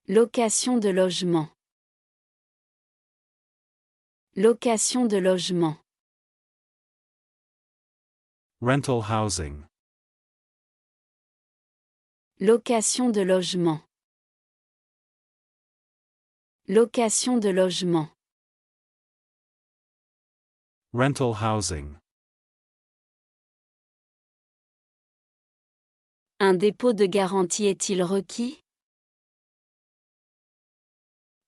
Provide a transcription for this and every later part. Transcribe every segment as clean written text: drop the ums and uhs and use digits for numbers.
Location de logement. Location de logement. Rental housing. Location de logement. Location de logement. Rental housing. Un dépôt de garantie est-il requis?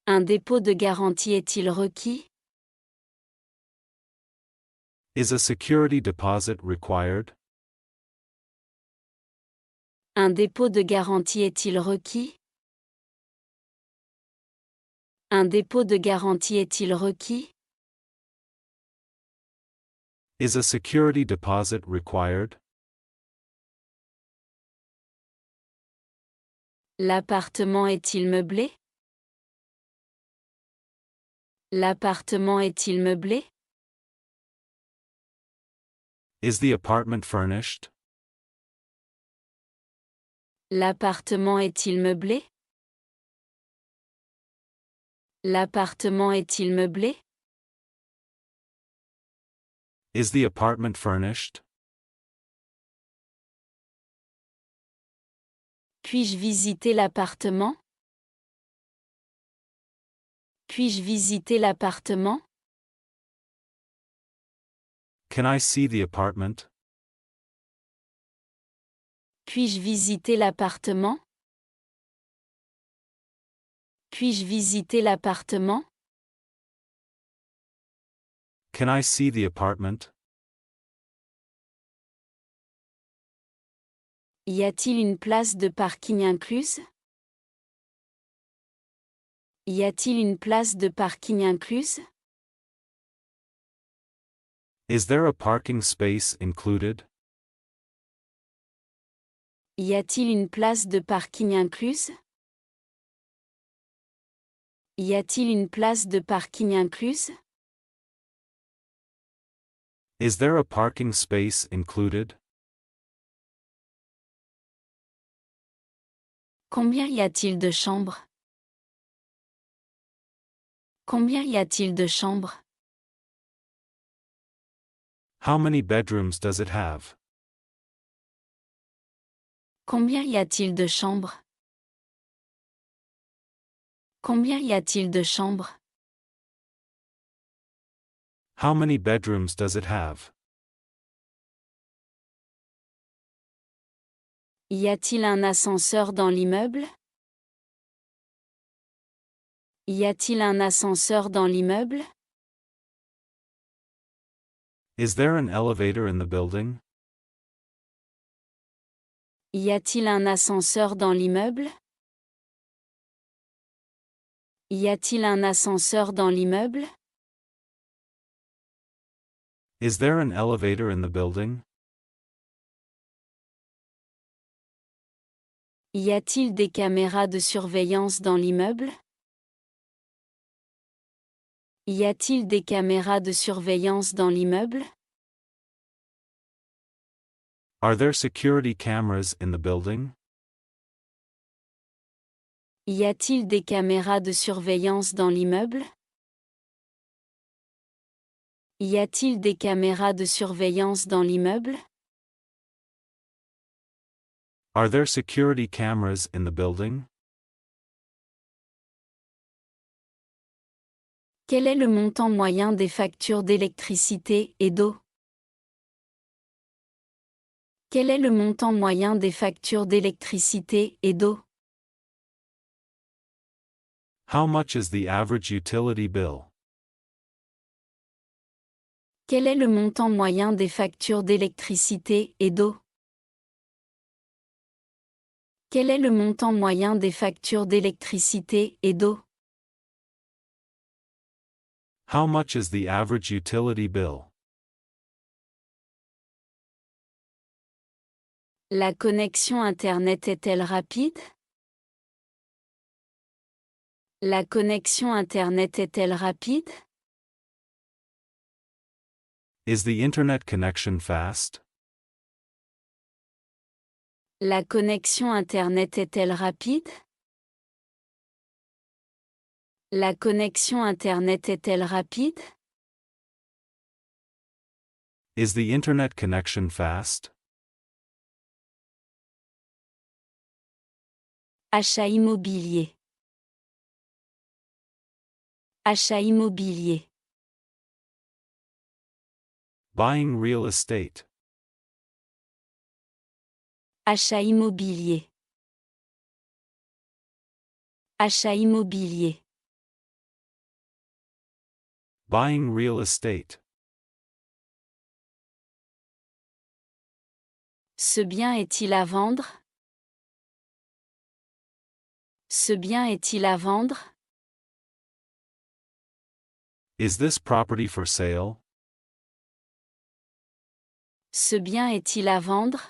Un dépôt de garantie est-il requis? Is a security deposit required? Un dépôt de garantie est-il requis? Un dépôt de garantie est-il requis? Is a security deposit required? L'appartement est-il meublé? L'appartement est-il meublé? Is the apartment furnished? L'appartement est-il meublé? L'appartement est-il meublé? Is the apartment furnished? Puis-je visiter l'appartement? Puis-je visiter l'appartement? Can I see the apartment? Puis-je visiter l'appartement? Puis-je visiter l'appartement? Can I see the apartment? Y a-t-il une place de parking incluse? Y a-t-il une place de parking incluse? Is there a parking space included? Y a-t-il une place de parking incluse? Y a-t-il une place de parking incluse? Is there a parking space included? Combien y a-t-il de chambres? Combien y a-t-il de chambres? How many bedrooms does it have? Combien y a-t-il de chambres? Combien y a-t-il de chambres? How many bedrooms does it have? Y a-t-il un ascenseur dans l'immeuble? Y a-t-il un ascenseur dans l'immeuble? Is there an elevator in the building? Y a-t-il un ascenseur dans l'immeuble? Y a-t-il un ascenseur dans l'immeuble? Is there an elevator in the building? Y a-t-il des caméras de surveillance dans l'immeuble? Y a-t-il des caméras de surveillance dans l'immeuble? Are there security cameras in the building? Y a-t-il des caméras de surveillance dans l'immeuble? Y a-t-il des caméras de surveillance dans l'immeuble? Are there security cameras in the building? Quel est le montant moyen des factures d'électricité et d'eau? Quel est le montant moyen des factures d'électricité et d'eau? How much is the average utility bill? Quel est le montant moyen des factures d'électricité et d'eau? Quel est le montant moyen des factures d'électricité et d'eau? How much is the average utility bill? La connexion Internet est-elle rapide? La connexion Internet est-elle rapide? Is the internet connection fast? La connexion Internet est-elle rapide? La connexion Internet est-elle rapide? Is the internet connection fast? Achat immobilier. Achat immobilier. Buying real estate. Achat immobilier. Achat immobilier. Buying real estate. Ce bien est-il à vendre? Ce bien est-il à vendre? Is this property for sale? Ce bien est-il à vendre?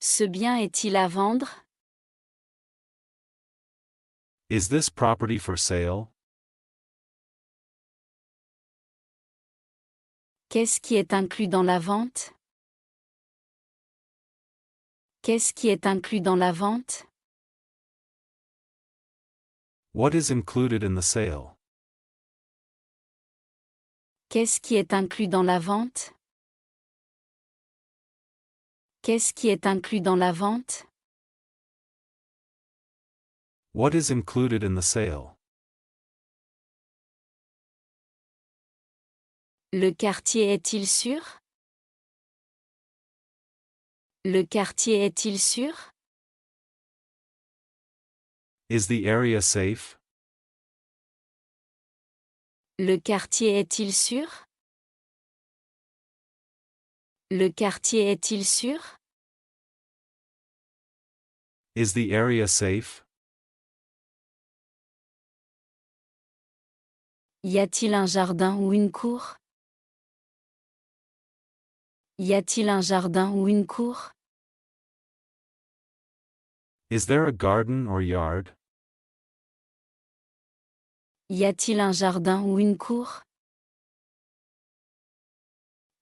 Ce bien est-il à vendre? Is this property for sale? Qu'est-ce qui est inclus dans la vente? Qu'est-ce qui est inclus dans la vente? What is included in the sale? Qu'est-ce qui est inclus dans la vente? Qu'est-ce qui est inclus dans la vente? What is included in the sale? Le quartier est-il sûr? Le quartier est-il sûr? Is the area safe? Le quartier est-il sûr? Le quartier est-il sûr? Is the area safe? Y a-t-il un jardin ou une cour? Y a-t-il un jardin ou une cour? Is there a garden or yard? Y a-t-il un jardin ou une cour?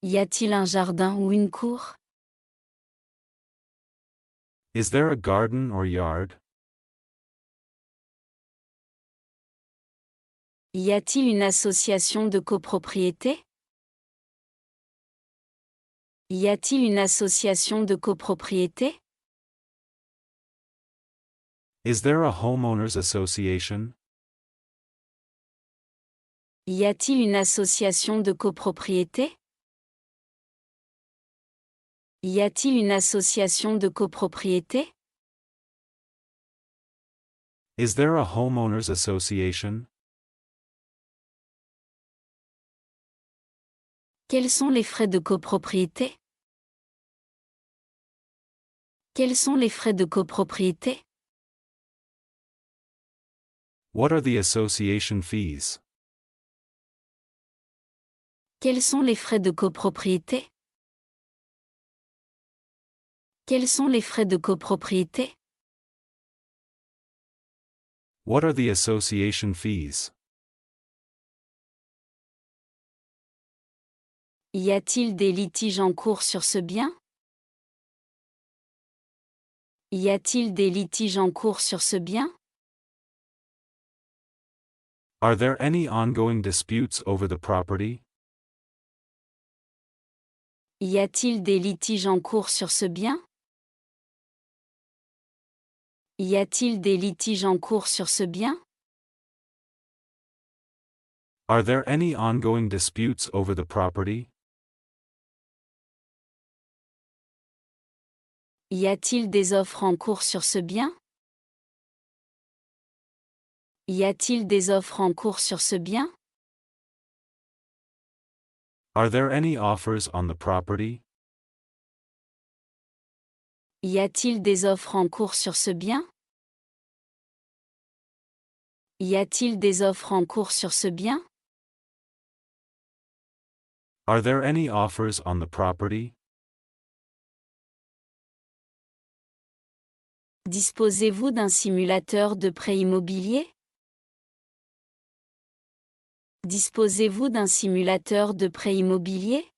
Y a-t-il un jardin ou une cour? Is there a garden or yard? Y a-t-il une association de copropriété? Y a-t-il une association de copropriété? Is there a homeowners association? Y a-t-il une association de copropriété? Y a-t-il une association de copropriété? Is there a homeowners association? Quels sont les frais de copropriété? Quels sont les frais de copropriété? What are the association fees? Quels sont les frais de copropriété? Quels sont les frais de copropriété? What are the association fees? Y a-t-il des litiges en cours sur ce bien? Y a-t-il des litiges en cours sur ce bien? Are there any ongoing disputes over the property? Y a-t-il des litiges en cours sur ce bien? Y a-t-il des litiges en cours sur ce bien? Are there any ongoing disputes over the property? Y a-t-il des offres en cours sur ce bien? Y a-t-il des offres en cours sur ce bien? Are there any offers on the property? Y a-t-il des offres en cours sur ce bien? Y a-t-il des offres en cours sur ce bien? Are there any offers on the property? Disposez-vous d'un simulateur de prêt immobilier? Disposez-vous d'un simulateur de prêt immobilier?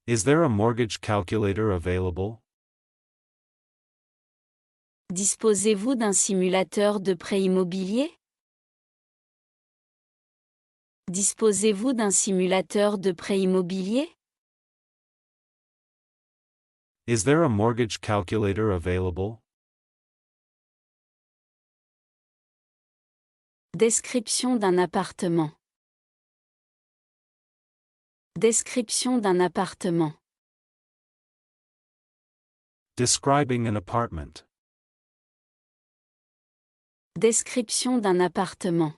Is there a mortgage calculator available? Disposez-vous d'un simulateur de prêt immobilier? Disposez-vous d'un simulateur de prêt immobilier? Is there a mortgage calculator available? Description d'un appartement. Description d'un appartement. Describing an apartment. Description d'un appartement.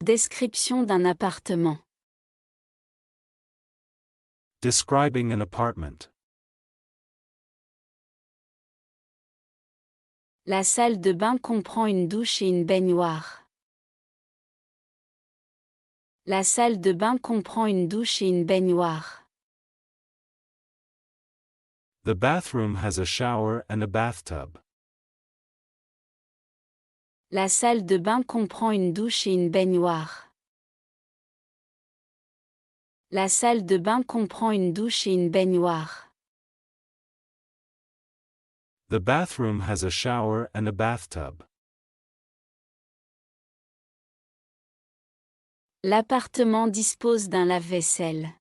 Description d'un appartement. Describing an apartment. La salle de bain comprend une douche et une baignoire. La salle de bain comprend une douche et une baignoire. The bathroom has a shower and a bathtub. La salle de bain comprend une douche et une baignoire. La salle de bain comprend une douche et une baignoire. The bathroom has a shower and a bathtub. L'appartement dispose d'un lave-vaisselle.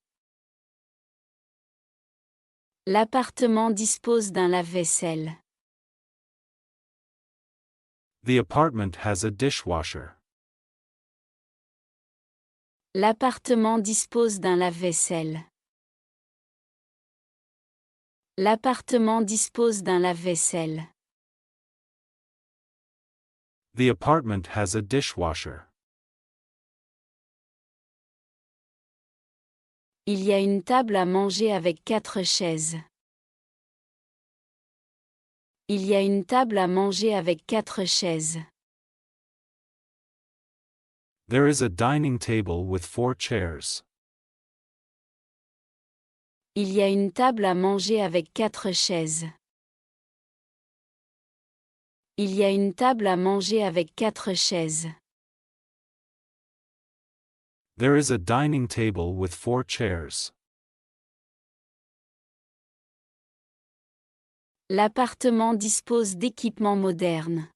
L'appartement dispose d'un lave-vaisselle. The apartment has a dishwasher. L'appartement dispose d'un lave-vaisselle. L'appartement dispose d'un lave-vaisselle. The apartment has a dishwasher. Il y a une table à manger avec 4 chaises. Il y a une table à manger avec 4 chaises. There is a dining table with 4 chairs. Il y a une table à manger avec 4 chaises. Il y a une table à manger avec 4 chaises. There is a dining table with 4 chairs. L'appartement dispose d'équipements modernes.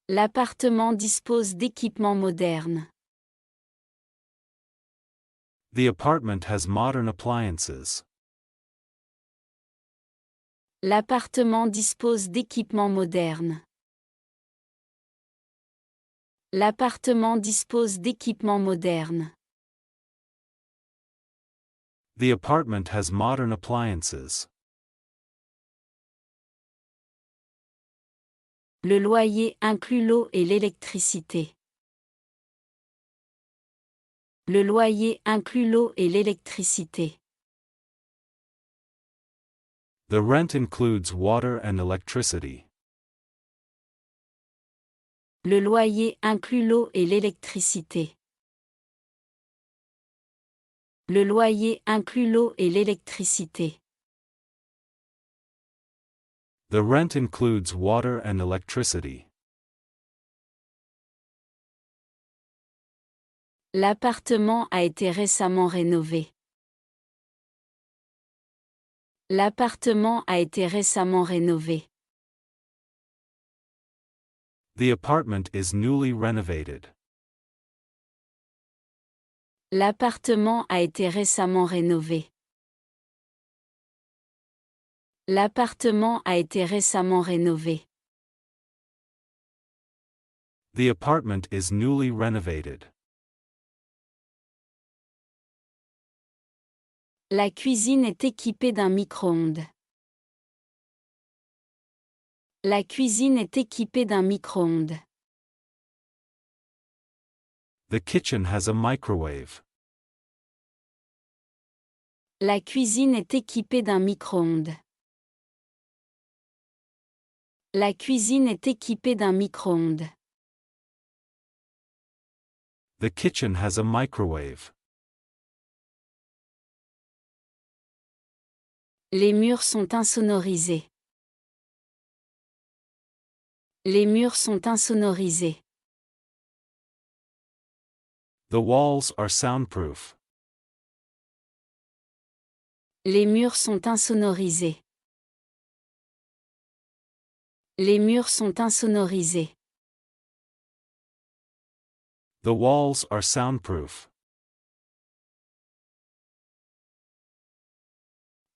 L'appartement dispose d'équipements modernes. The apartment has modern appliances. L'appartement dispose d'équipements modernes. L'appartement dispose d'équipements modernes. The apartment has modern appliances. Le loyer inclut l'eau et l'électricité. Le loyer inclut l'eau et l'électricité. The rent includes water and electricity. Le loyer inclut l'eau et l'électricité. Le loyer inclut l'eau et l'électricité. The rent includes water and electricity. L'appartement a été récemment rénové. L'appartement a été récemment rénové. The apartment is newly renovated. L'appartement a été récemment rénové. L'appartement a été récemment rénové. The apartment is newly renovated. La cuisine est équipée d'un micro-ondes. La cuisine est équipée d'un micro-ondes. The kitchen has a microwave. La cuisine est équipée d'un micro-ondes. La cuisine est équipée d'un micro-ondes. The kitchen has a microwave. Les murs sont insonorisés. Les murs sont insonorisés. The walls are soundproof. Les murs sont insonorisés. Les murs sont insonorisés. The walls are soundproof.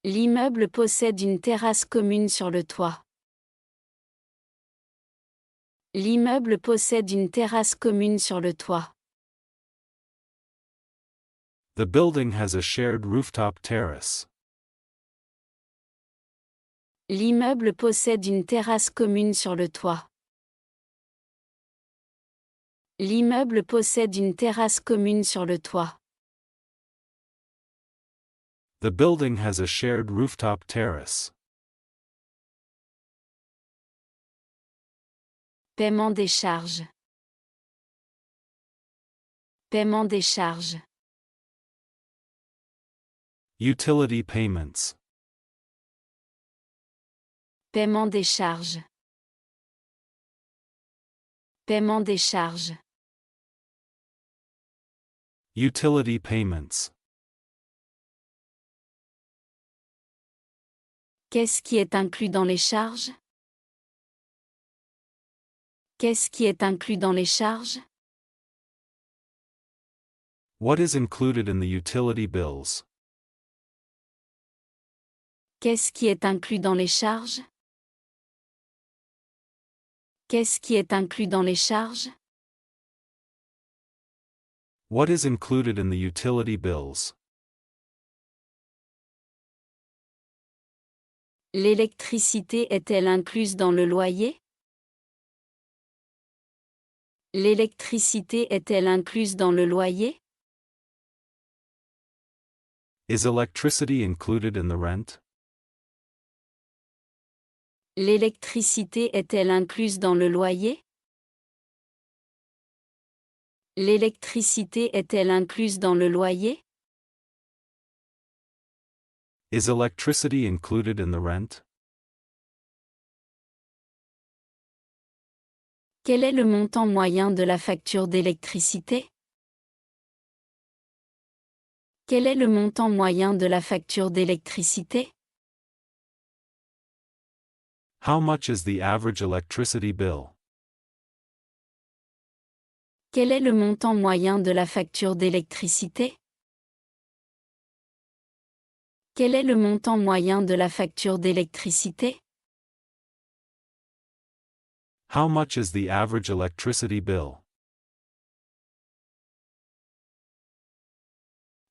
L'immeuble possède une terrasse commune sur le toit. L'immeuble possède une terrasse commune sur le toit. The building has a shared rooftop terrace. L'immeuble possède une terrasse commune sur le toit. L'immeuble possède une terrasse commune sur le toit. The building has a shared rooftop terrace. Paiement des charges. Paiement des charges. Utility payments. Paiement des charges. Paiement des charges. Utility payments. Qu'est-ce qui est inclus dans les charges? Qu'est-ce qui est inclus dans les charges? What is included in the utility bills? Qu'est-ce qui est inclus dans les charges? Qu'est-ce qui est inclus dans les charges? What is included in the utility bills? L'électricité est-elle incluse dans le loyer? L'électricité est-elle incluse dans le loyer? Is electricity included in the rent? L'électricité est-elle incluse dans le loyer? L'électricité est-elle incluse dans le loyer? Is electricity included in the rent? Quel est le montant moyen de la facture d'électricité? Quel est le montant moyen de la facture d'électricité? How much is the average electricity bill? Quel est le montant moyen de la facture d'électricité? Quel est le montant moyen de la facture d'électricité? How much is the average electricity bill?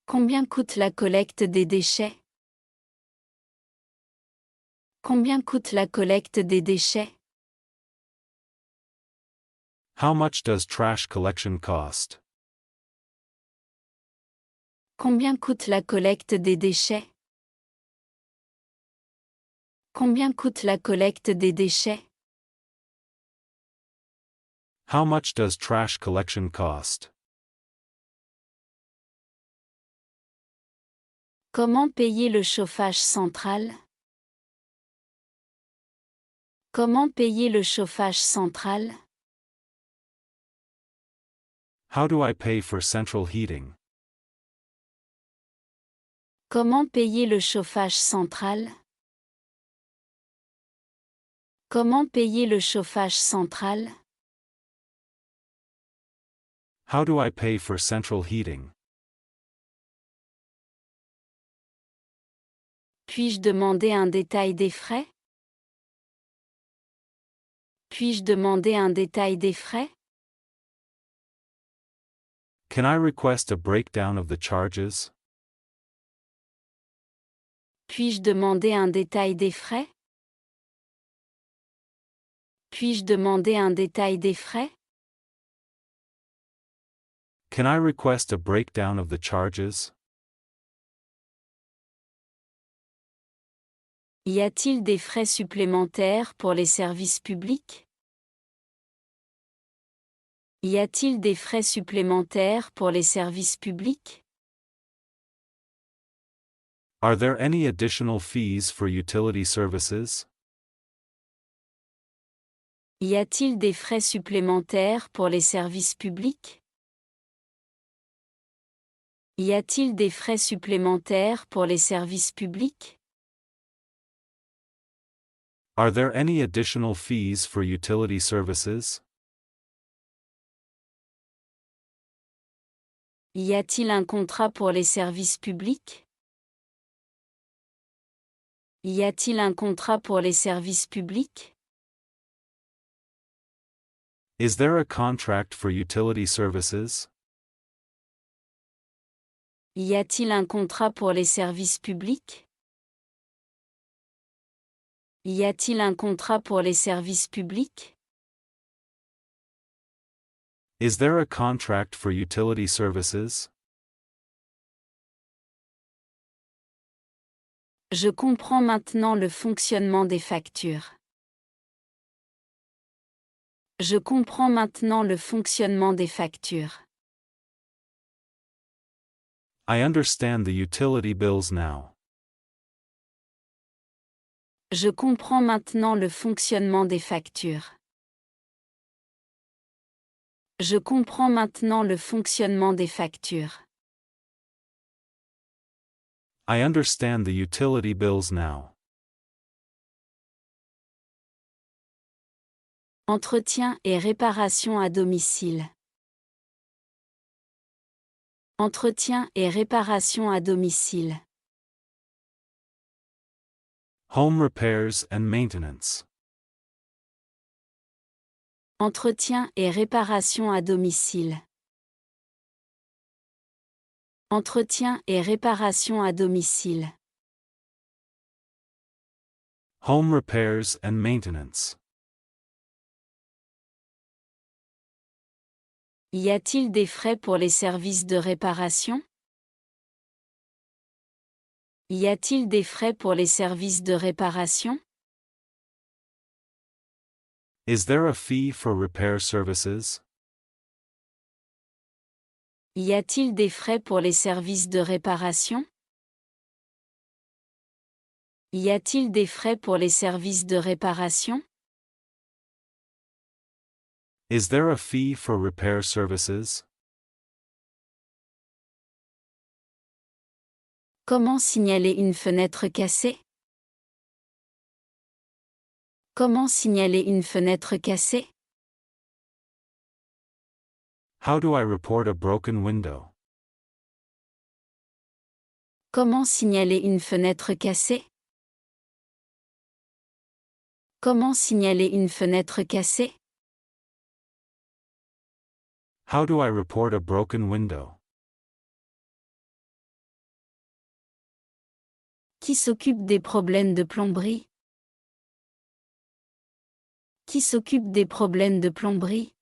Combien coûte la collecte des déchets? Combien coûte la collecte des déchets? How much does trash collection cost? Combien coûte la collecte des déchets? Combien coûte la collecte des déchets? How much does trash collection cost? Comment payer le chauffage central? Comment payer le chauffage central? How do I pay for central heating? Comment payer le chauffage central? Comment payer le chauffage central? How do I pay for central heating? Puis-je demander un détail des frais? Puis-je demander un détail des frais? Can I request a breakdown of the charges? Puis-je demander un détail des frais? Puis-je demander un détail des frais? Can I request a breakdown of the charges? Y a-t-il des frais supplémentaires pour les services publics? Y a-t-il des frais supplémentaires pour les services publics? Are there any additional fees for utility services? Y a-t-il des frais supplémentaires pour les services publics? Y a-t-il des frais supplémentaires pour les services publics? Are there any additional fees for utility services? Y a-t-il un contrat pour les services publics? Y a-t-il un contrat pour les services publics? Is there a contract for utility services? Y a-t-il un contrat pour les services publics? Y a-t-il un contrat pour les services publics? Is there a contract for utility services? Je comprends maintenant le fonctionnement des factures. Je comprends maintenant le fonctionnement des factures. I understand the utility bills now. Je comprends maintenant le fonctionnement des factures. Je comprends maintenant le fonctionnement des factures. I understand the utility bills now. Entretien et réparation à domicile. Entretien et réparation à domicile. Home repairs and maintenance. Entretien et réparation à domicile. Entretien et réparation à domicile. Home repairs and maintenance. Y a-t-il des frais pour les services de réparation? Y a-t-il des frais pour les services de réparation? Is there a fee for repair services? Y a-t-il des frais pour les services de réparation? Y a-t-il des frais pour les services de réparation? Is there a fee for repair services? Comment signaler une fenêtre cassée? Comment signaler une fenêtre cassée? How do I report a broken window? Comment signaler une fenêtre cassée? Comment signaler une fenêtre cassée? How do I report a broken window? Qui s'occupe des problèmes de plomberie? Qui s'occupe des problèmes de plomberie?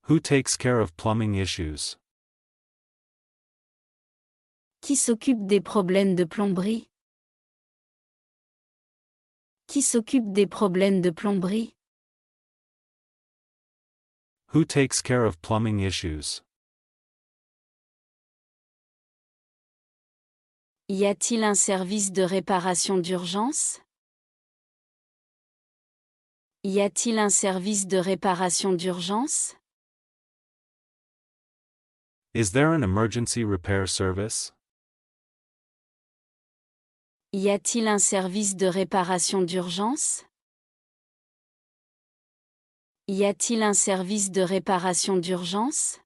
Who takes care of plumbing issues? Qui s'occupe des problèmes de plomberie? Qui s'occupe des problèmes de plomberie? Who takes care of plumbing issues? Y a-t-il un service de réparation d'urgence? Y a-t-il un service de réparation d'urgence? Is there an emergency repair service? Y a-t-il un service de réparation d'urgence? Y a-t-il un service de réparation d'urgence?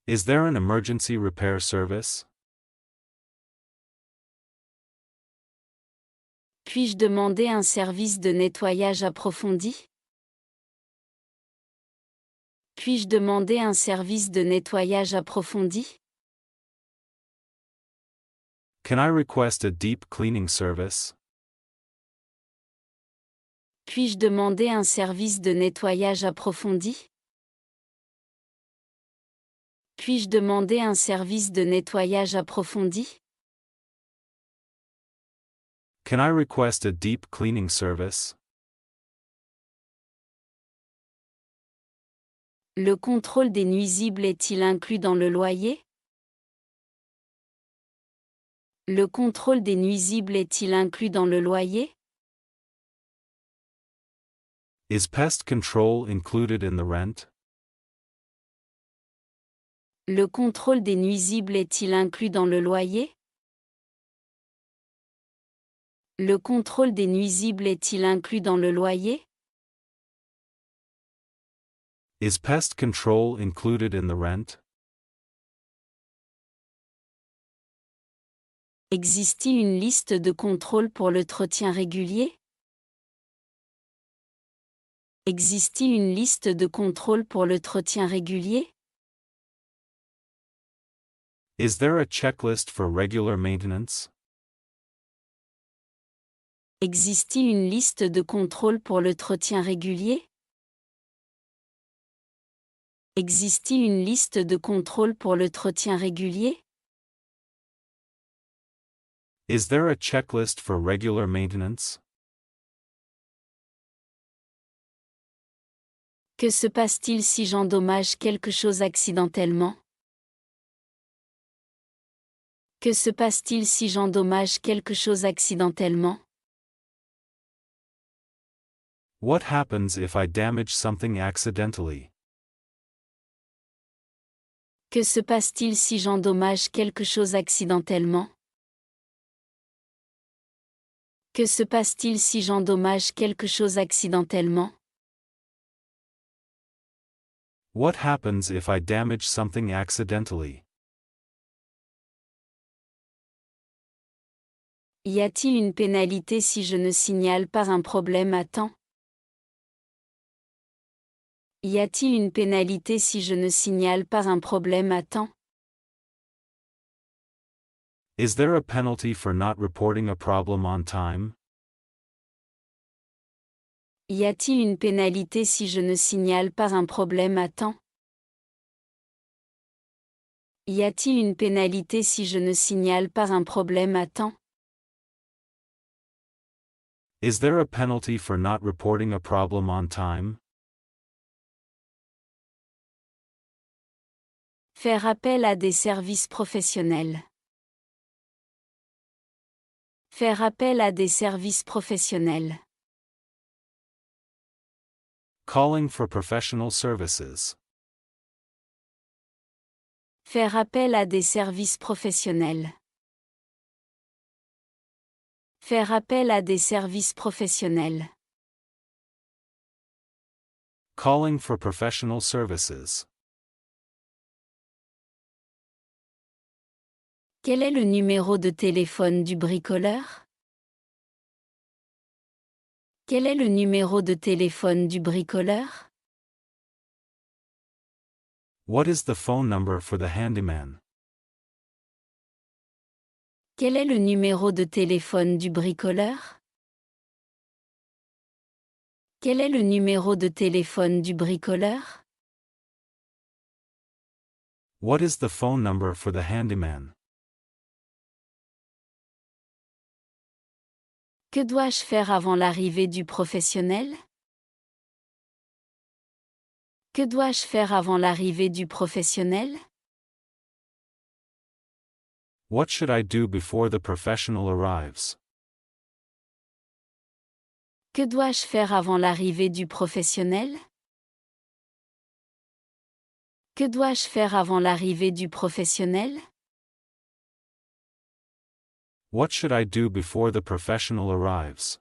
Is there an emergency repair service? Puis-je demander un service de nettoyage approfondi? Puis-je demander un service de nettoyage approfondi? Can I request a deep cleaning service? Puis-je demander un service de nettoyage approfondi? Puis-je demander un service de nettoyage approfondi? Can I request a deep cleaning service? Le contrôle des nuisibles est-il inclus dans le loyer? Le contrôle des nuisibles est-il inclus dans le loyer? Is pest control included in the rent? Le contrôle des nuisibles est-il inclus dans le loyer? Le contrôle des nuisibles est-il inclus dans le loyer? Is pest control included in the rent? Existe-t-il une liste de contrôles pour l'entretien régulier? Existe-t-il une liste de contrôles pour l'entretien régulier? Is there a checklist for regular maintenance? Existe-t-il une liste de contrôles pour l'entretien régulier? Existe-t-il une liste de contrôles pour l'entretien régulier? Is there a checklist for regular maintenance? Que se passe-t-il si j'endommage quelque chose accidentellement? Que se passe-t-il si j'endommage quelque chose accidentellement? What happens if I damage something accidentally? Que se passe-t-il si j'endommage quelque chose accidentellement? Que se passe-t-il si j'endommage quelque chose accidentellement? What happens if I damage something accidentally? Y a-t-il une pénalité si je ne signale pas un problème à temps? Y a-t-il une pénalité si je ne signale pas un problème à temps? Is there a penalty for not reporting a problem on time? Y a-t-il une pénalité si je ne signale pas un problème à temps? Y a-t-il une pénalité si je ne signale pas un problème à temps? Is there a penalty for not reporting a problem on time? Faire appel à des services professionnels. Faire appel à des services professionnels. Calling for professional services. Faire appel à des services professionnels. Faire appel à des services professionnels. Calling for professional services. Quel est le numéro de téléphone du bricoleur? Quel est le numéro de téléphone du bricoleur? What is the phone number for the handyman? Quel est le numéro de téléphone du bricoleur? Quel est le numéro de téléphone du bricoleur? What is the phone number for the handyman? Que dois-je faire avant l'arrivée du professionnel? Que dois-je faire avant l'arrivée du professionnel? What should I do before the professional arrives? Que dois-je faire avant l'arrivée du professionnel? Que dois-je faire avant l'arrivée du professionnel? What should I do before the professional arrives?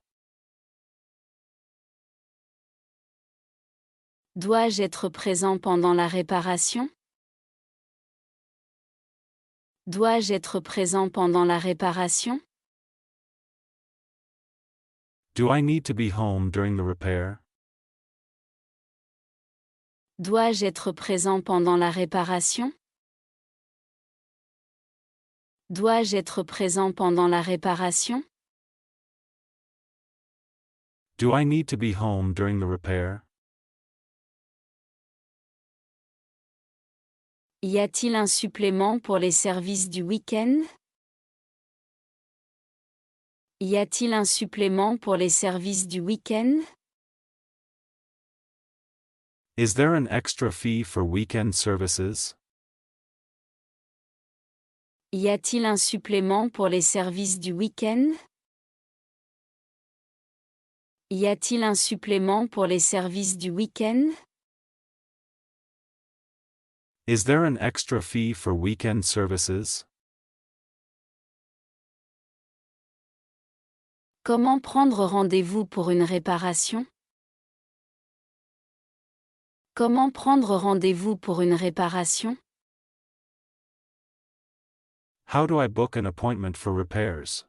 Dois-je être présent pendant la réparation? Dois-je être présent pendant la réparation? Do I need to be home during the repair? Dois-je être présent pendant la réparation? Dois-je être présent pendant la réparation? Do I need to be home during the repair? Y a-t-il un supplément pour les services du week-end? Y a-t-il un supplément pour les services du week-end? Is there an extra fee for weekend services? Y a-t-il un supplément pour les services du week-end? Y a-t-il un supplément pour les services du week-end? Is there an extra fee for weekend services? Comment prendre rendez-vous pour une réparation? Comment prendre rendez-vous pour une réparation? How do I book an appointment for repairs?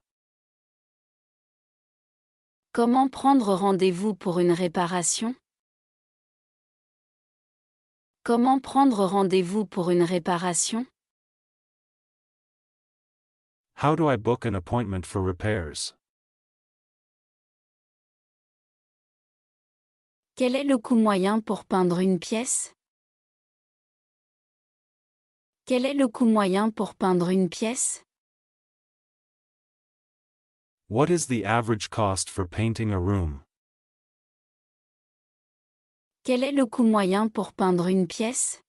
Comment prendre rendez-vous pour une réparation? Comment prendre rendez-vous pour une réparation? How do I book an appointment for repairs? Quel est le coût moyen pour peindre une pièce? Quel est le coût moyen pour peindre une pièce? What is the average cost for painting a room? Quel est le coût moyen pour peindre une pièce?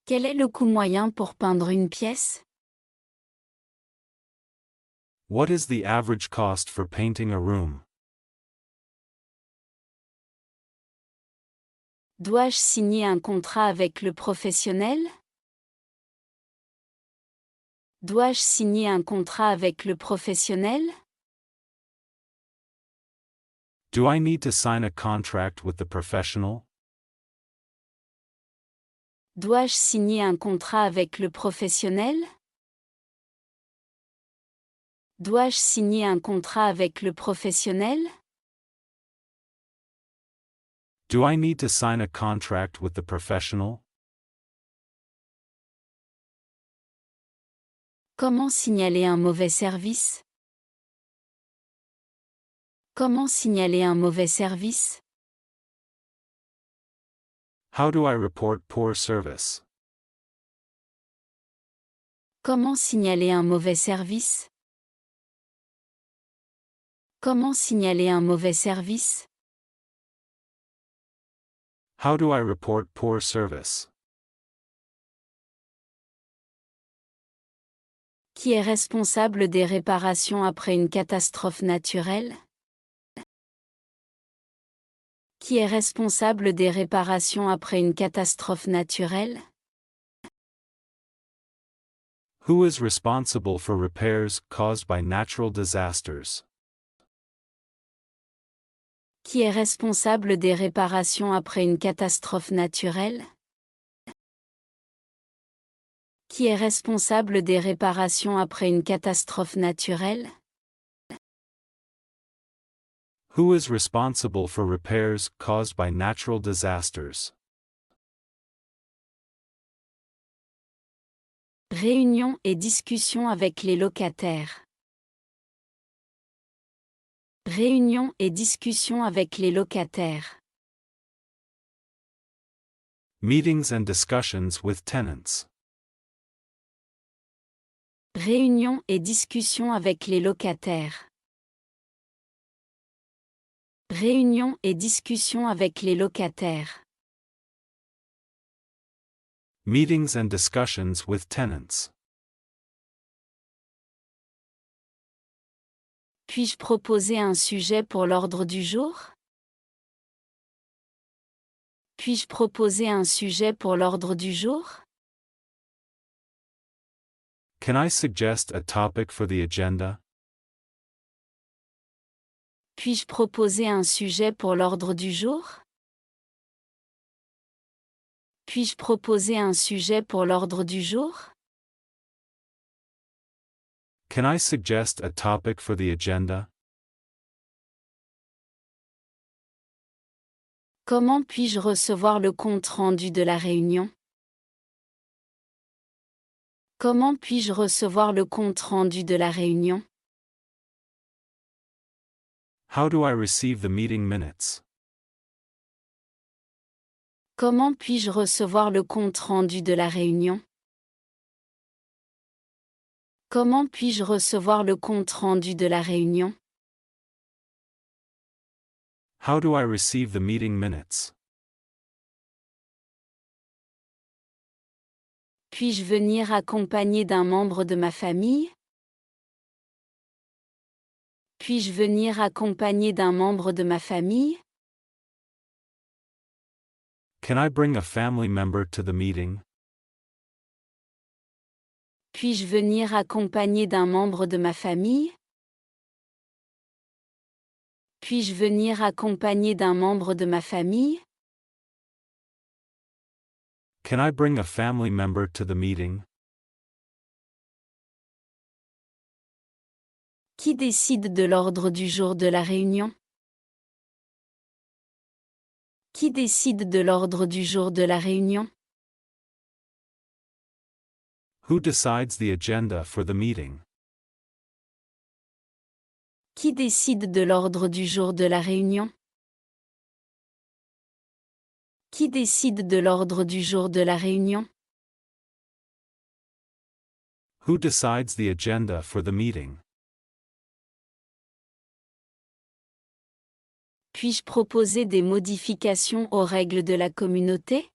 Quel est le coût moyen pour peindre une pièce? What is the average cost for painting a room? Dois-je signer un contrat avec le professionnel? Dois-je signer un contrat avec le professionnel? Do I need to sign a contract with the professional? Dois-je signer un contrat avec le professionnel? Dois-je signer un contrat avec le professionnel? Do I need to sign a contract with the professional? Comment signaler un mauvais service? Comment signaler un mauvais service? How do I report poor service? Comment signaler un mauvais service? Comment signaler un mauvais service? How do I report poor service? Qui est responsable des réparations après une catastrophe naturelle? Qui est responsable des réparations après une catastrophe naturelle? Who is responsible for repairs caused by natural disasters? Qui est responsable des réparations après une catastrophe naturelle? Qui est responsable des réparations après une catastrophe naturelle? Who is responsible for repairs caused by natural disasters? Réunion et discussion avec les locataires. Réunion et discussion avec les locataires. Meetings and discussions with tenants. Réunion et discussion avec les locataires. Réunion et discussion avec les locataires. Meetings and discussions with tenants. Puis-je proposer un sujet pour l'ordre du jour? Puis-je proposer un sujet pour l'ordre du jour? Can I suggest a topic for the agenda? Puis-je proposer un sujet pour l'ordre du jour? Puis-je proposer un sujet pour l'ordre du jour? Can I suggest a topic for the agenda? Comment puis-je recevoir le compte-rendu de la réunion? Comment puis-je recevoir le compte-rendu de la réunion? How do I receive the meeting minutes? Comment puis-je recevoir le compte-rendu de la réunion? Comment puis-je recevoir le compte-rendu de la réunion? How do I receive the meeting minutes? Puis-je venir accompagné d'un membre de ma famille? Puis-je venir accompagné d'un membre de ma famille? Can I bring a family member to the meeting? Puis-je venir accompagné d'un membre de ma famille? Puis-je venir accompagné d'un membre de ma famille? Can I bring a family member to the meeting? Qui décide de l'ordre du jour de la réunion? Qui décide de l'ordre du jour de la réunion? Who decides the agenda for the meeting? Qui décide de l'ordre du jour de la réunion? Qui décide de l'ordre du jour de la réunion? Who decides the agenda for the meeting? Puis-je proposer des modifications aux règles de la communauté?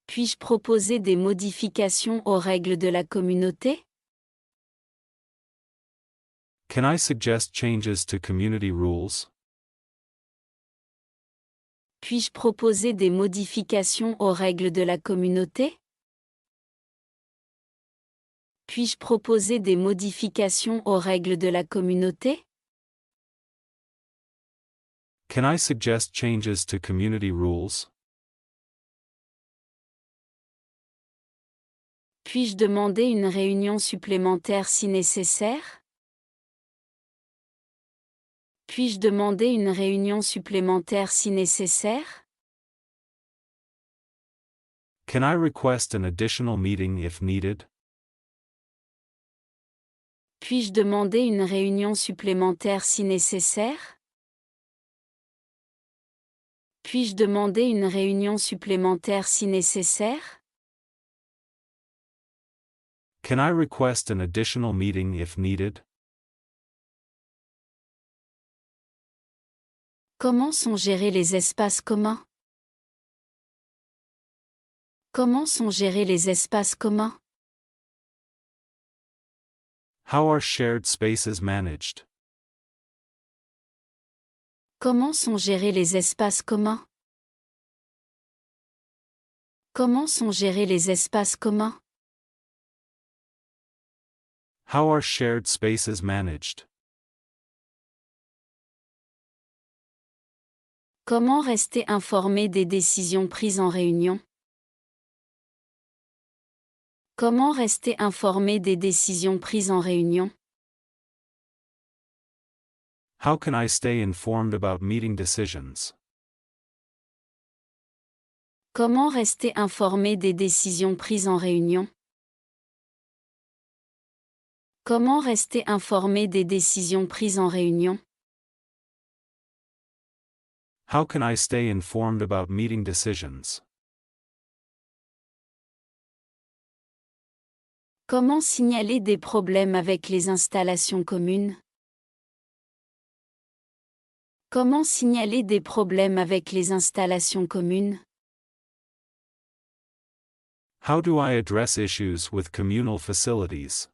Puis-je proposer des modifications aux règles de la communauté? Can I suggest changes to community rules? Puis-je proposer des modifications aux règles de la communauté? Puis-je proposer des modifications aux règles de la communauté? Can I suggest changes to community rules? Puis-je demander une réunion supplémentaire si nécessaire? Puis-je demander une réunion supplémentaire si nécessaire? Can I request an additional meeting if needed? Puis-je demander une réunion supplémentaire si nécessaire? Puis-je demander une réunion supplémentaire si nécessaire? Can I request an additional meeting if needed? Comment sont gérés les espaces communs? Comment sont gérés les espaces communs? How are shared spaces managed? Comment sont gérés les espaces communs? Comment sont gérés les espaces communs? How are shared spaces managed? Comment rester informé des décisions prises en réunion? Comment rester informé des décisions prises en réunion? How can I stay informed about meeting decisions? Comment rester informé des décisions prises en réunion? Comment rester informé des décisions prises en réunion? How can I stay informed about meeting decisions? Comment signaler des problèmes avec les installations communes? Comment signaler des problèmes avec les installations communes? How do I address issues with communal facilities?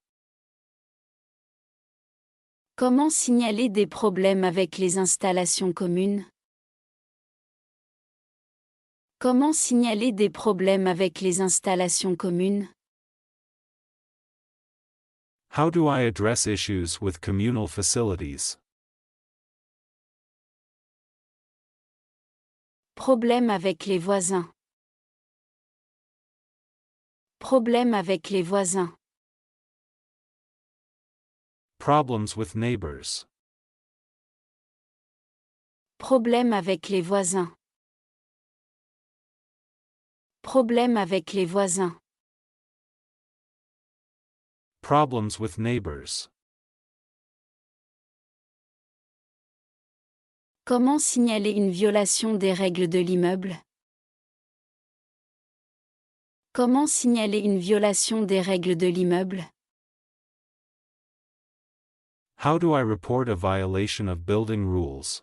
Comment signaler des problèmes avec les installations communes? Comment signaler des problèmes avec les installations communes? How do I address issues with communal facilities? Problème avec les voisins. Problème avec les voisins. Problems with neighbors. Problème avec les voisins. Problème avec les voisins. Problems with neighbors. Comment signaler une violation des règles de l'immeuble? Comment signaler une violation des règles de l'immeuble? How do I report a violation of building rules?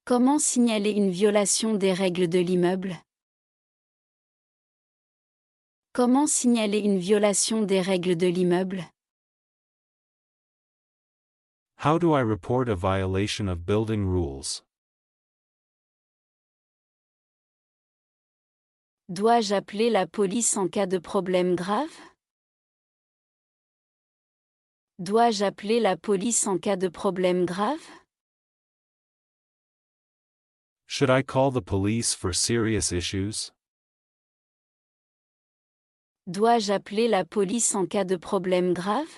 Comment signaler une violation des règles de l'immeuble? Comment signaler une violation des règles de l'immeuble? How do I report a violation of building rules? Dois-je appeler la police en cas de problème grave? Dois-je appeler la police en cas de problème grave? Should I call the police for serious issues? Dois-je appeler la police en cas de problème grave?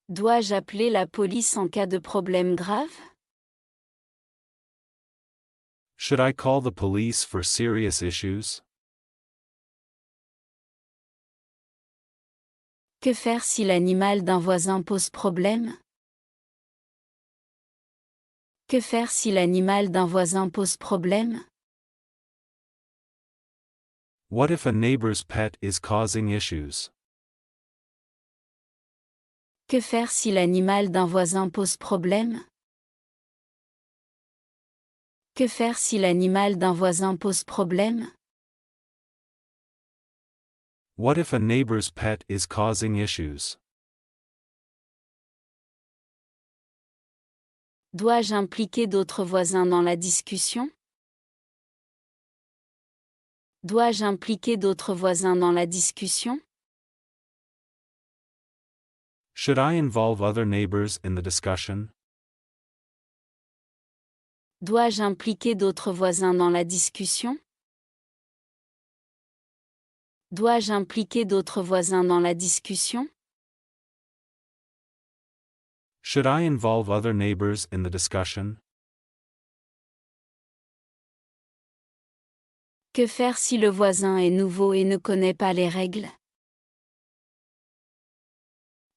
Dois-je appeler la police en cas de problème grave? Should I call the police for serious issues? Que faire si l'animal d'un voisin pose problème? Que faire si l'animal d'un voisin pose problème? What if a neighbor's pet is causing issues? Que faire si l'animal d'un voisin pose problème? Que faire si l'animal d'un voisin pose problème? What if a neighbor's pet is causing issues? Dois-je impliquer d'autres voisins dans la discussion? Dois-je impliquer d'autres voisins dans la discussion? Should I involve other neighbors in the discussion? Dois-je impliquer d'autres voisins dans la discussion? Dois-je impliquer d'autres voisins dans la discussion? Should I involve other neighbors in the discussion? Que faire si le voisin est nouveau et ne connaît pas les règles?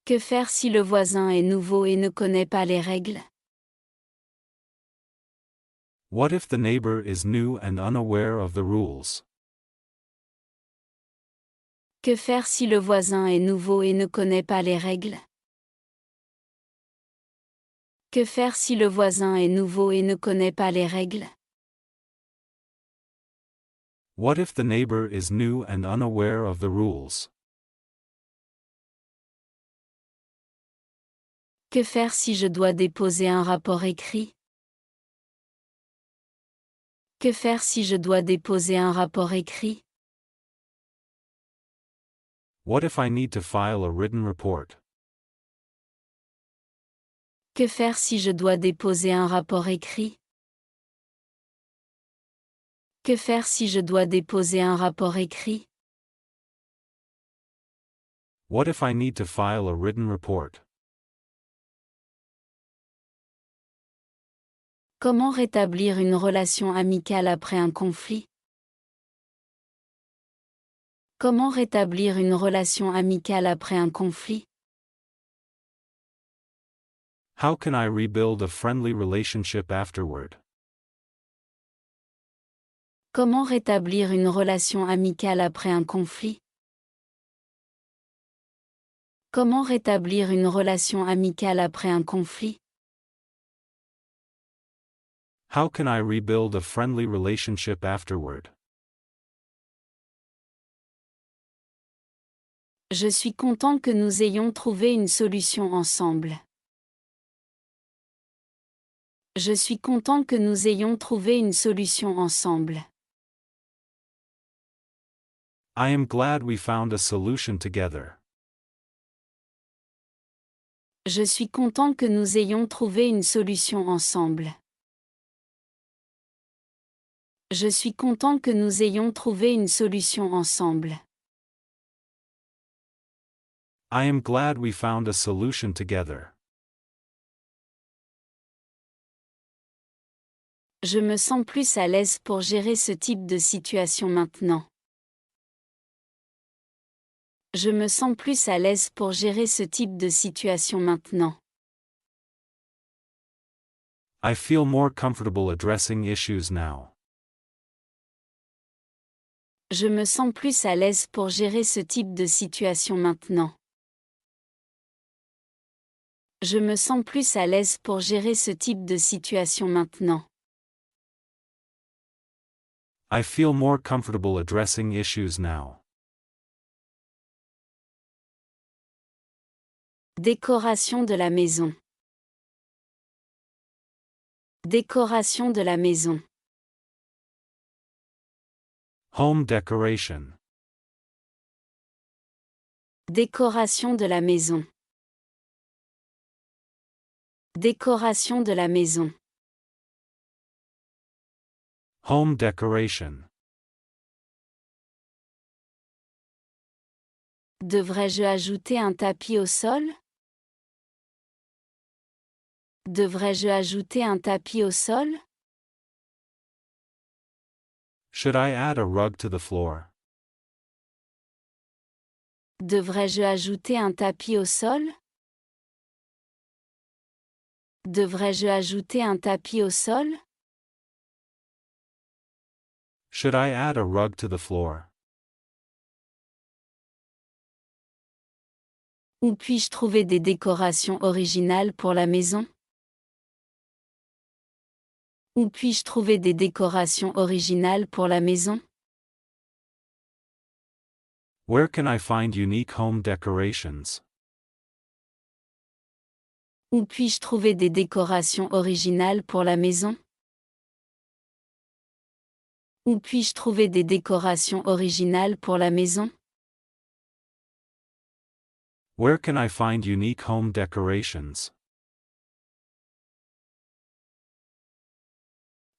Que faire si le voisin est nouveau et ne connaît pas les règles? What if the neighbor is new and unaware of the rules? Que faire si le voisin est nouveau et ne connaît pas les règles? Que faire si le voisin est nouveau et ne connaît pas les règles? What if the neighbor is new and unaware of the rules? Que faire si je dois déposer un rapport écrit? Que faire si je dois déposer un rapport écrit? What if I need to file a written report? Que faire si je dois déposer un rapport écrit? Que faire si je dois déposer un rapport écrit? What if I need to file a written report? Comment rétablir une relation amicale après un conflit? Comment rétablir une relation amicale après un conflit? How can I rebuild a friendly relationship afterward? Comment rétablir une relation amicale après un conflit? Comment rétablir une relation amicale après un conflit? How can I rebuild a friendly relationship afterward? Je suis content que nous ayons trouvé une solution ensemble. Je suis content que nous ayons trouvé une solution ensemble. I am glad we found a solution together. Je suis content que nous ayons trouvé une solution ensemble. Je suis content que nous ayons trouvé une solution ensemble. I am glad we found a solution together. Je me sens plus à l'aise pour gérer ce type de situation maintenant. Je me sens plus à l'aise pour gérer ce type de situation maintenant. I feel more comfortable addressing issues now. Je me sens plus à l'aise pour gérer ce type de situation maintenant. Je me sens plus à l'aise pour gérer ce type de situation maintenant. I feel more comfortable addressing issues now. Décoration de la maison. Décoration de la maison. Home decoration. Décoration de la maison. Décoration de la maison. Home decoration. Devrais-je ajouter un tapis au sol? Devrais-je ajouter un tapis au sol? Should I add a rug to the floor? Devrais-je ajouter un tapis au sol? Devrais-je ajouter un tapis au sol? Should I add a rug to the floor? Où puis-je trouver des décorations originales pour la maison? Où puis-je trouver des décorations originales pour la maison? Where can I find unique home decorations? Où puis-je trouver des décorations originales pour la maison? Où puis-je trouver des décorations originales pour la maison? Where can I find unique home decorations?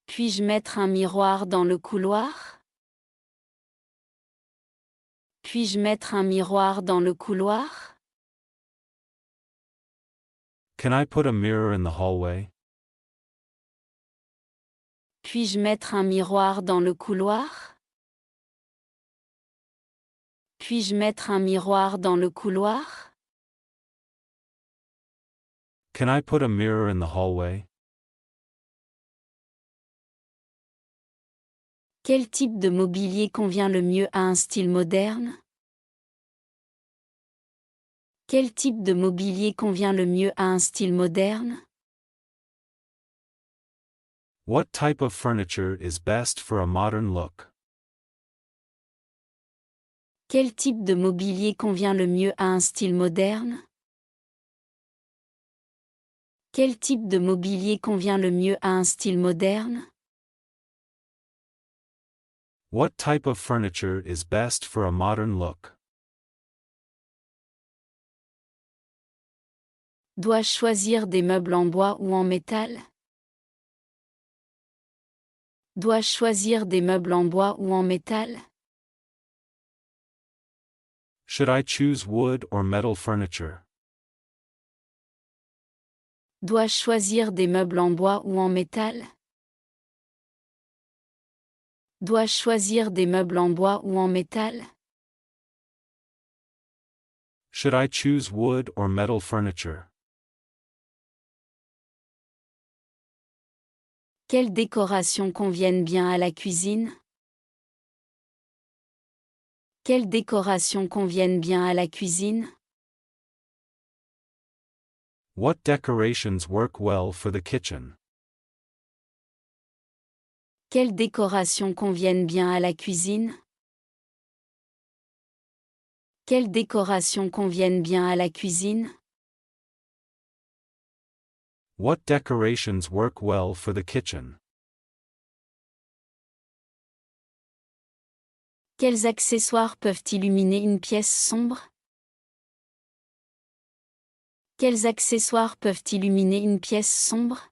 Puis-je mettre un miroir dans le couloir? Puis-je mettre un miroir dans le couloir? Can I put a mirror in the hallway? Puis-je mettre un miroir dans le couloir? Puis-je mettre un miroir dans le couloir? Can I put a mirror in the hallway? Quel type de mobilier convient le mieux à un style moderne? Quel type de mobilier convient le mieux à un style moderne? What type of furniture is best for a modern look? Quel type de mobilier convient le mieux à un style moderne? Quel type de mobilier convient le mieux à un style moderne? What type of furniture is best for a modern look? Dois-je choisir des meubles en bois ou en métal? Dois-je choisir des meubles en bois ou en métal? Should I choose wood or metal furniture? Dois-je choisir des meubles en bois ou en métal? Dois-je choisir des meubles en bois ou en métal? Should I choose wood or metal furniture? Quelles décorations conviennent bien à la cuisine? Quelles décorations conviennent bien à la cuisine? What decorations work well for the kitchen? Quelles décorations conviennent bien à la cuisine? Quelles décorations conviennent bien à la cuisine? What decorations work well for the kitchen? Quels accessoires peuvent illuminer une pièce sombre? Quels accessoires peuvent illuminer une pièce sombre?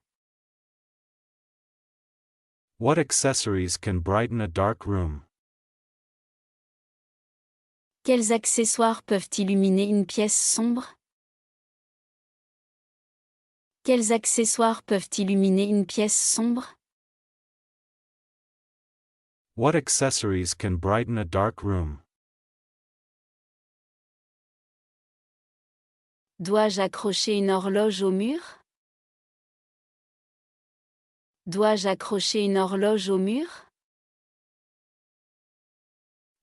What accessories can brighten a dark room? Quels accessoires peuvent illuminer une pièce sombre? Quels accessoires peuvent illuminer une pièce sombre? What accessories can brighten a dark room? Dois-je accrocher une horloge au mur? Dois-je accrocher une horloge au mur?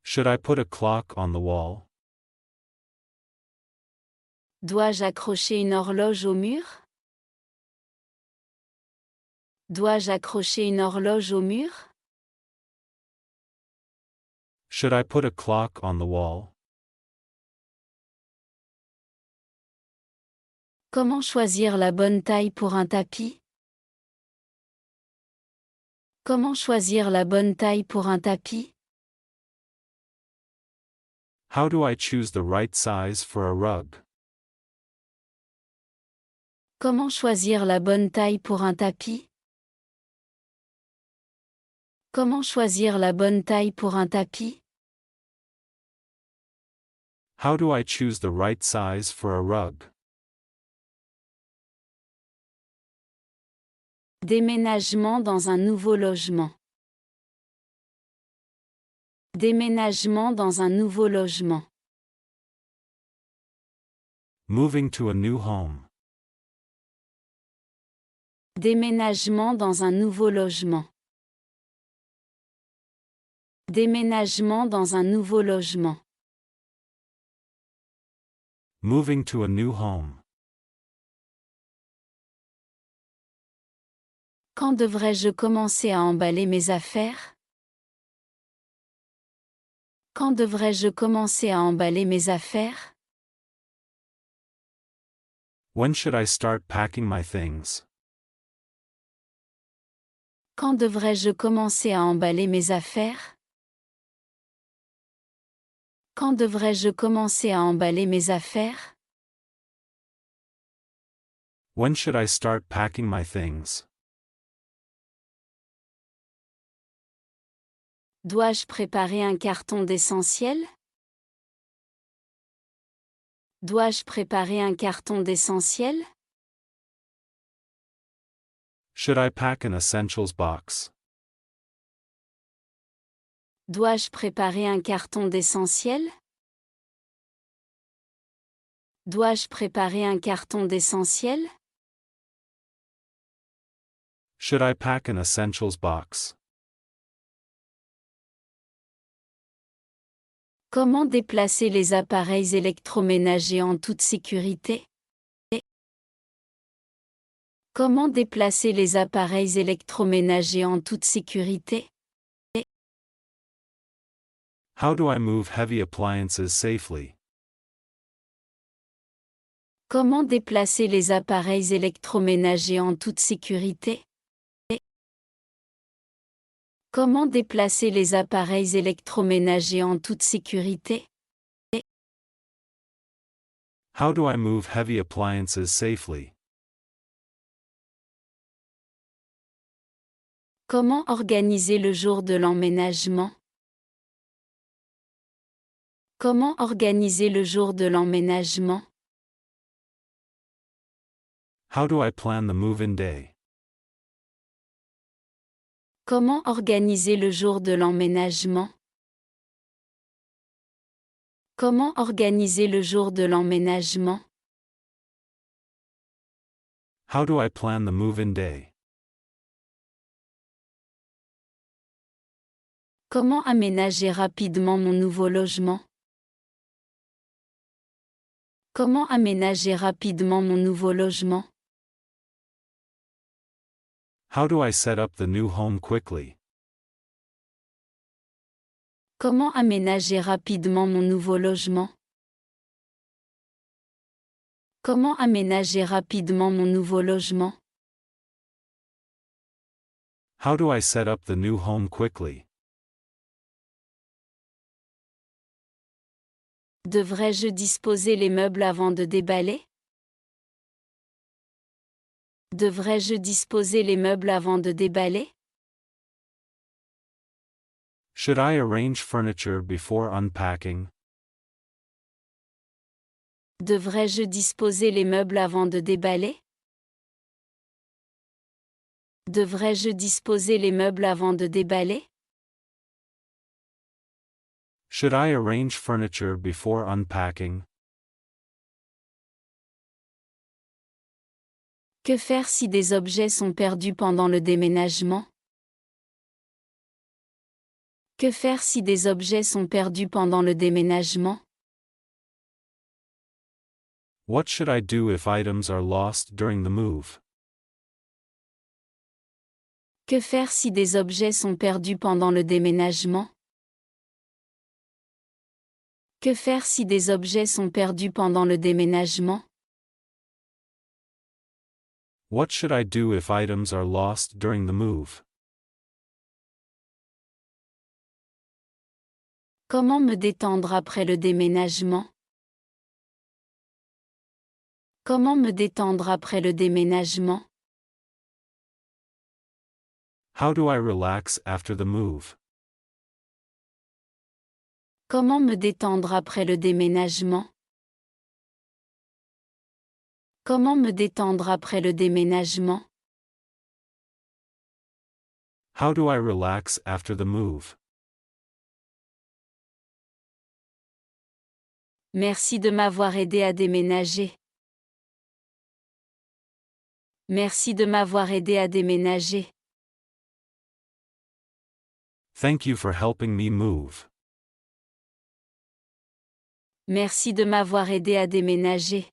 Should I put a clock on the wall? Dois-je accrocher une horloge au mur? Dois-je accrocher une horloge au mur? Should I put a clock on the wall? Comment choisir la bonne taille pour un tapis? Comment choisir la bonne taille pour un tapis? How do I choose the right size for a rug? Comment choisir la bonne taille pour un tapis? Comment choisir la bonne taille pour un tapis? How do I choose the right size for a rug? Déménagement dans un nouveau logement. Déménagement dans un nouveau logement. Moving to a new home. Déménagement dans un nouveau logement. Déménagement dans un nouveau logement. Moving to a new home. Quand devrais-je commencer à emballer mes affaires? Quand devrais-je commencer à emballer mes affaires? When should I start packing my things? Quand devrais-je commencer à emballer mes affaires? Quand devrais-je commencer à emballer mes affaires? When should I start packing my things? Dois-je préparer un carton d'essentiel? Dois-je préparer un carton d'essentiel? Should I pack an essentials box? Dois-je préparer un carton d'essentiel? Dois-je préparer un carton d'essentiel? Should I pack an essentials box? Comment déplacer les appareils électroménagers en toute sécurité? Comment déplacer les appareils électroménagers en toute sécurité? How do I move heavy appliances safely? Comment déplacer les appareils électroménagers en toute sécurité? Comment déplacer les appareils électroménagers en toute sécurité? How do I move heavy appliances safely? Comment organiser le jour de l'emménagement? Comment organiser le jour de l'emménagement? How do I plan the move-in day? Comment organiser le jour de l'emménagement? Comment organiser le jour de l'emménagement? How do I plan the move-in day? Comment aménager rapidement mon nouveau logement? Comment aménager rapidement mon nouveau logement? How do I set up the new home quickly? Comment aménager rapidement mon nouveau logement? Comment aménager rapidement mon nouveau logement? How do I set up the new home quickly? Devrais-je disposer les meubles avant de déballer? Devrais-je disposer les meubles avant de déballer? Should I arrange furniture before unpacking? Devrais-je disposer les meubles avant de déballer? Devrais-je disposer les meubles avant de déballer? Should I arrange furniture before unpacking? Que faire si des objets sont perdus pendant le déménagement? Que faire si des objets sont perdus pendant le déménagement? What should I do if items are lost during the move? Que faire si des objets sont perdus pendant le déménagement? Que faire si des objets sont perdus pendant le déménagement? What should I do if items are lost during the move? Comment me détendre après le déménagement? Comment me détendre après le déménagement? How do I relax after the move? Comment me détendre après le déménagement? Comment me détendre après le déménagement? How do I relax after the move? Merci de m'avoir aidé à déménager. Merci de m'avoir aidé à déménager. Thank you for helping me move. Merci de m'avoir aidé à déménager.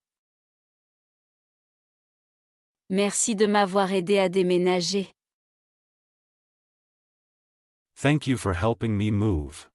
Merci de m'avoir aidé à déménager. Thank you for helping me move.